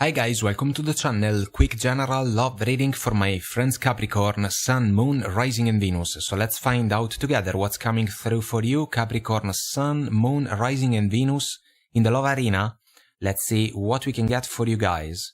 Hi guys, welcome to the channel. Quick general love reading for my friends Capricorn, Sun, Moon, Rising and Venus. So let's find out together what's coming through for you, Capricorn, Sun, Moon, Rising and Venus in the love arena. Let's see what we can get for you guys.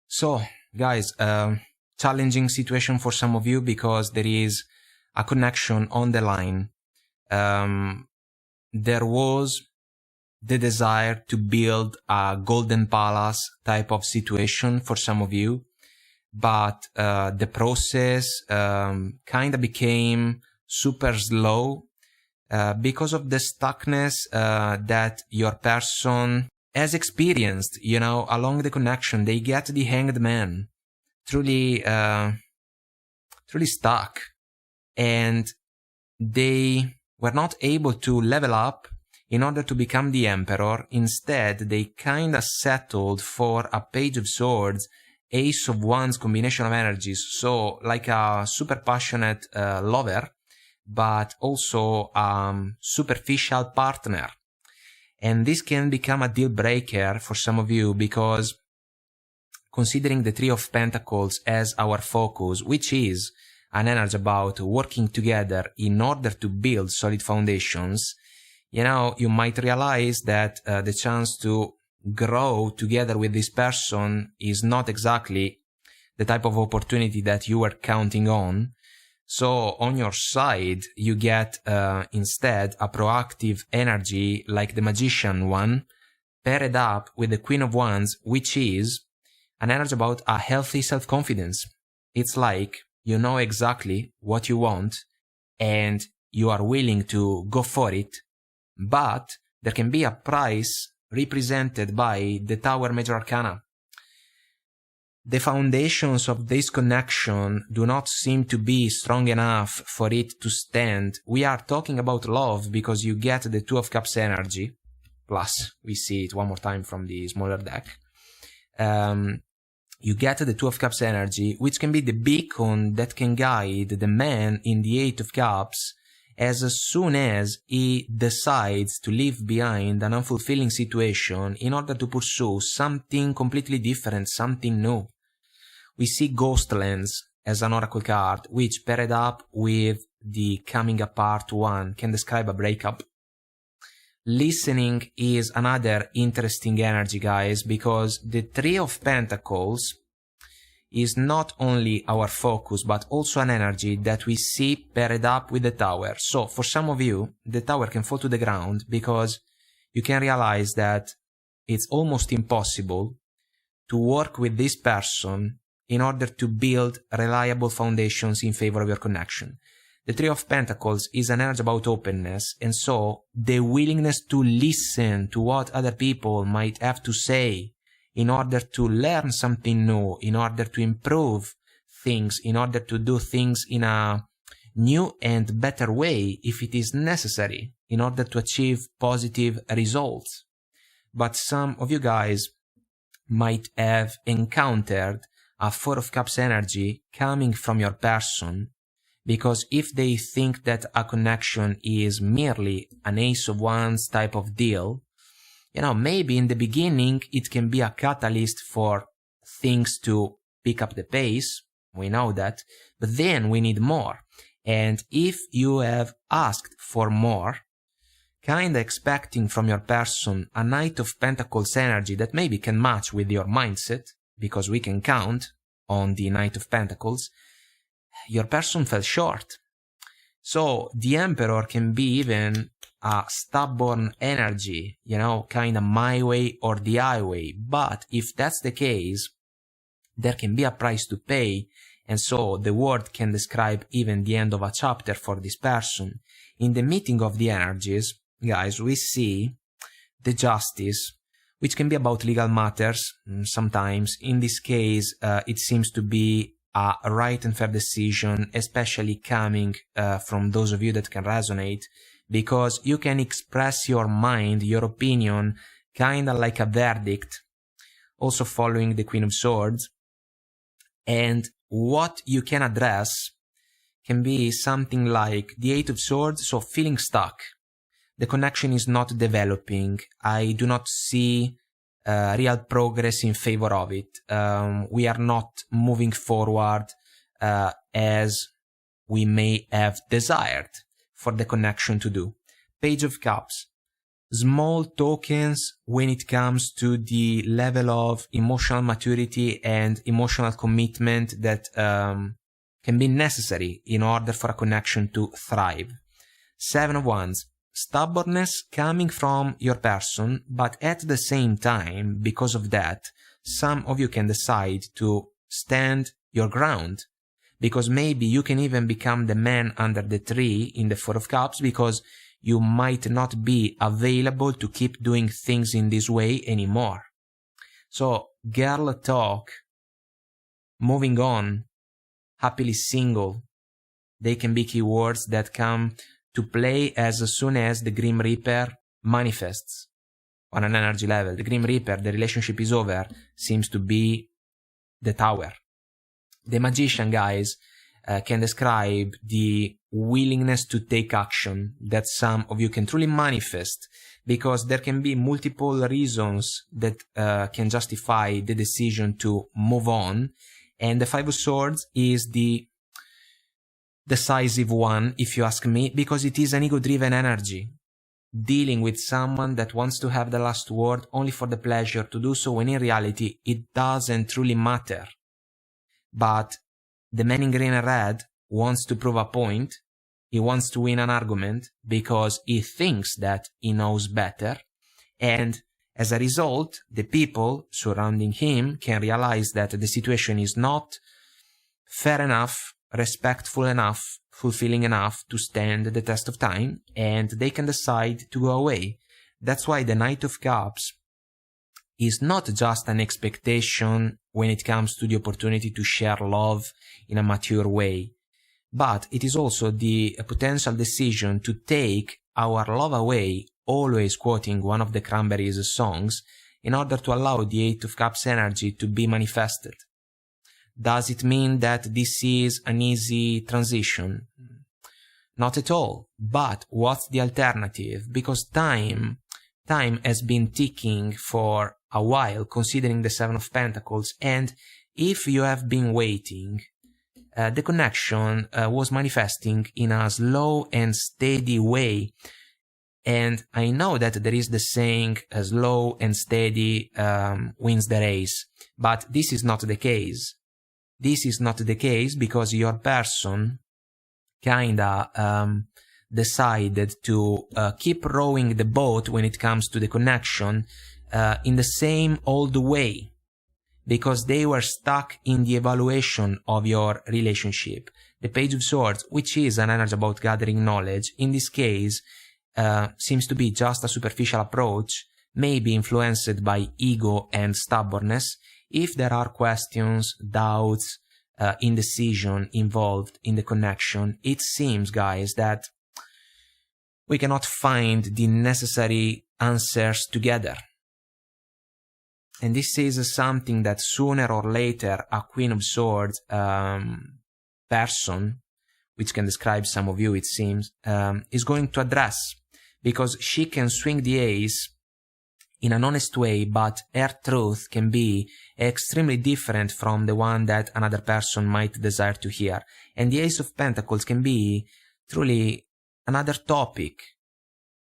So guys, challenging situation for some of you because there is a connection on the line. There was the desire to build a golden palace type of situation for some of you, but the process kind of became super slow because of the stuckness that your person has experienced, you know, along the connection. They get the hanged man, truly stuck, and they were not able to level up in order to become the emperor. Instead, they kinda settled for a page of swords, ace of wands combination of energies, so like a super passionate lover, but also superficial partner. And this can become a deal breaker for some of you because considering the Three of Pentacles as our focus, which is an energy about working together in order to build solid foundations, you know, you might realize that the chance to grow together with this person is not exactly the type of opportunity that you were counting on. So on your side, you get instead a proactive energy like the Magician one, paired up with the Queen of Wands, which is an energy about a healthy self-confidence. It's like you know exactly what you want and you are willing to go for it. But there can be a price represented by the Tower Major Arcana. The foundations of this connection do not seem to be strong enough for it to stand. We are talking about love because you get the Two of Cups energy. Plus, we see it one more time from the smaller deck. You get the Two of Cups energy, which can be the beacon that can guide the man in the Eight of Cups as soon as he decides to leave behind an unfulfilling situation in order to pursue something completely different, something new. We see Ghostlands as an oracle card, which paired up with the coming apart one can describe a breakup. Listening is another interesting energy, guys, because the Three of Pentacles is not only our focus, but also an energy that we see paired up with the Tower. So for some of you, the Tower can fall to the ground because you can realize that it's almost impossible to work with this person in order to build reliable foundations in favor of your connection. The Three of Pentacles is an energy about openness, and so the willingness to listen to what other people might have to say in order to learn something new, in order to improve things, in order to do things in a new and better way if it is necessary, in order to achieve positive results. But some of you guys might have encountered a Four of Cups energy coming from your person, because if they think that a connection is merely an Ace of Wands type of deal, you know, maybe in the beginning it can be a catalyst for things to pick up the pace, we know that, but then we need more. And if you have asked for more, kinda expecting from your person a Knight of Pentacles energy that maybe can match with your mindset, because we can count on the Knight of Pentacles, your person fell short. So the Emperor can be even a stubborn energy, you know, kind of my way or the highway. But if that's the case, there can be a price to pay, and so the word can describe even the end of a chapter for this person. In the meeting of the energies, guys, we see the Justice, which can be about legal matters sometimes. In this case, it seems to be a right and fair decision, especially coming from those of you that can resonate, because you can express your mind, your opinion, kinda like a verdict, also following the Queen of Swords. And what you can address can be something like the Eight of Swords, so feeling stuck. The connection is not developing. I do not see real progress in favor of it. We are not moving forward as we may have desired for the connection to do. Page of Cups. Small tokens when it comes to the level of emotional maturity and emotional commitment that can be necessary in order for a connection to thrive. 7 of Wands. Stubbornness coming from your person, but at the same time, because of that, some of you can decide to stand your ground, because maybe you can even become the man under the tree in the 4 of Cups, because you might not be available to keep doing things in this way anymore. So, girl talk, moving on, happily single, they can be keywords that come to play as soon as the Grim Reaper manifests on an energy level. The Grim Reaper, the relationship is over, seems to be the Tower. The Magician, guys, can describe the willingness to take action that some of you can truly manifest, because there can be multiple reasons that can justify the decision to move on. And the 5 of Swords is the decisive one, if you ask me, because it is an ego-driven energy, dealing with someone that wants to have the last word only for the pleasure to do so, when in reality it doesn't truly matter. But the man in green and red wants to prove a point, he wants to win an argument because he thinks that he knows better, and as a result, the people surrounding him can realize that the situation is not fair enough, respectful enough, fulfilling enough to stand the test of time, and they can decide to go away. That's why the Knight of Cups is not just an expectation when it comes to the opportunity to share love in a mature way, but it is also the potential decision to take our love away, always quoting one of the Cranberries songs, in order to allow the 8 of Cups energy to be manifested. Does it mean that this is an easy transition? Not at all. But what's the alternative? Because time has been ticking for a while, considering the 7 of Pentacles, and if you have been waiting, the connection was manifesting in a slow and steady way. And I know that there is the saying, slow and steady wins the race, but this is not the case. This is not the case because your person kinda decided to keep rowing the boat when it comes to the connection in the same old way, because they were stuck in the evaluation of your relationship. The Page of Swords, which is an energy about gathering knowledge, in this case seems to be just a superficial approach, maybe influenced by ego and stubbornness. If there are questions, doubts, indecision involved in the connection, it seems, guys, that we cannot find the necessary answers together. And this is something that sooner or later a Queen of Swords person, which can describe some of you, it seems, is going to address, because she can swing the ace in an honest way, but her truth can be extremely different from the one that another person might desire to hear. And the Ace of Pentacles can be truly another topic,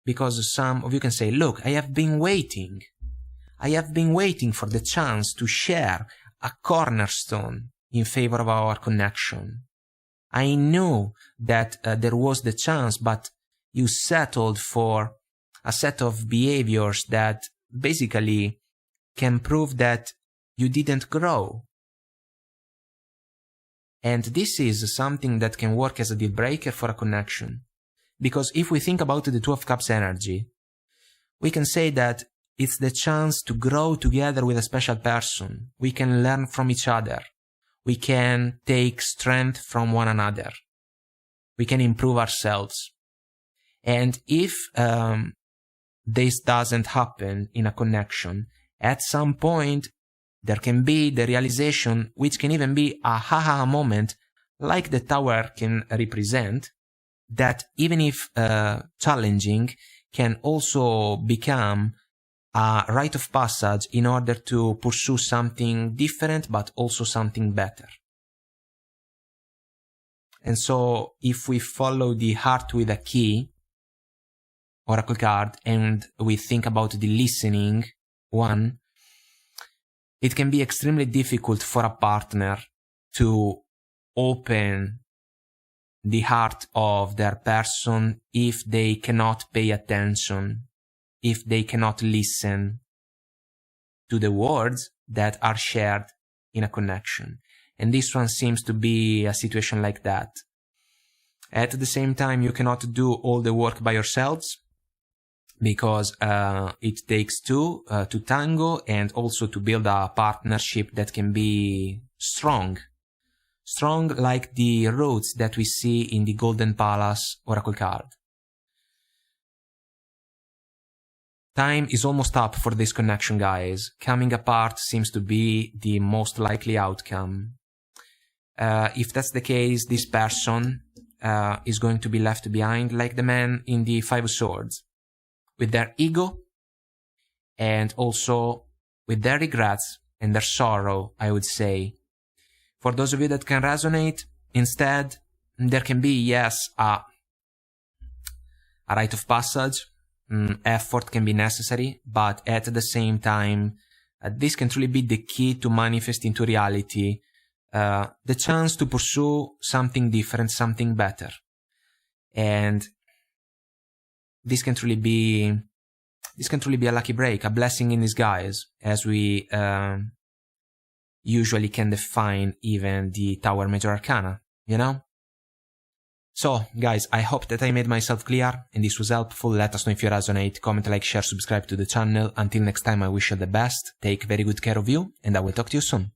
because some of you can say, look, I have been waiting for the chance to share a cornerstone in favor of our connection. I knew that there was the chance, but you settled for a set of behaviors that basically can prove that you didn't grow. And this is something that can work as a deal breaker for a connection. Because if we think about the 2 of Cups energy, we can say that it's the chance to grow together with a special person. We can learn from each other. We can take strength from one another. We can improve ourselves. And if this doesn't happen in a connection, at some point there can be the realization, which can even be a ha-ha moment, like the Tower can represent, that even if challenging, can also become a rite of passage in order to pursue something different, but also something better. And so, if we follow the heart with a key oracle card and we think about the listening one, it can be extremely difficult for a partner to open the heart of their person if they cannot pay attention, if they cannot listen to the words that are shared in a connection. And this one seems to be a situation like that. At the same time, you cannot do all the work by yourselves, because it takes two to tango, and also to build a partnership that can be strong. Strong like the roots that we see in the Golden Palace Oracle card. Time is almost up for this connection, guys. Coming apart seems to be the most likely outcome. If that's the case, this person is going to be left behind like the man in the Five of Swords, with their ego and also with their regrets and their sorrow, I would say. For those of you that can resonate, instead, there can be, yes, a rite of passage. Effort can be necessary, but at the same time, this can truly be the key to manifest into reality the chance to pursue something different, something better. And this can truly be a lucky break, a blessing in disguise, as we usually can define even the Tower Major Arcana, you know? So, guys, I hope that I made myself clear and this was helpful. Let us know if you resonate, comment, like, share, subscribe to the channel. Until next time, I wish you the best, take very good care of you, and I will talk to you soon.